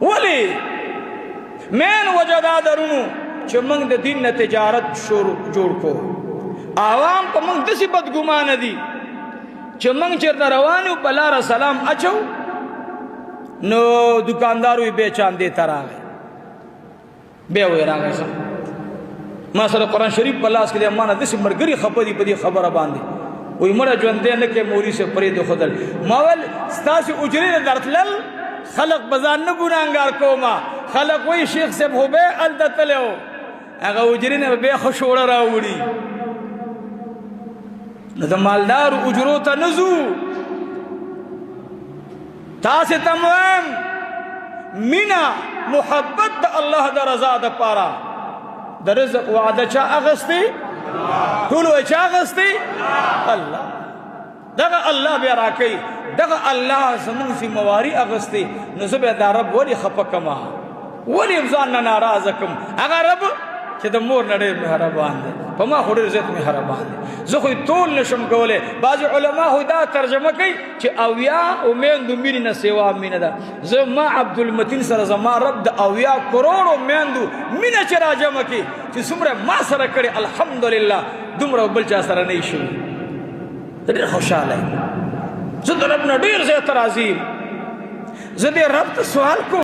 ولی مین وجہ دا درونو چھ منگ دا دین نا تجارت جوڑ کو عوام پا منگ دسی بدگمان دی چھ منگ چرتا روانیو پلار سلام اچھو نو دکانداروی بے چاند دیتا راگئے بے ہوئے راگئے سا ما سر قرآن شریف پلاس کے لئے مانا دسی مرگری خبری پا دی خبر باندے وی مرا جوندے نکے موری سے پرید خودل ماول ستاسی اجری درتلل خلق بزان نگونانگار کوما خلق وی شیخ سے بھوبے الدتلے ہو اگا اجری نے بے خوشوڑا راوڑی ندا مالدار اجرو تا نزو تاسی تمام مینا محبت دا اللہ دا رضا دا پارا دا رزق وعدہ چا اغسطی طولو چا اغسطی اللہ دغا اللہ بے راکی دغا اللہ زمون سی مواری اغسطی نزب دا رب ولی خپکما ولی افزان نارازکم اگا رب کہ دا مور نڑیر محربان دے پما خوڑیر زیت محربان دے زخوی طول نشم کولے بعض علماء ہوئی دا ترجمہ کئی چھ اویا امین دو مینی نسیوا امین دا زما عبدالمتین سر زما رب دا اویا کروڑ امین دو مینی چرا جمع کی چھ سمر ما سر کڑی الحمدللہ دمرا بلچا سر نیشو دیر خوشحال ہے زد رب نا دیر زیت رازیم زد رب تا سوال کو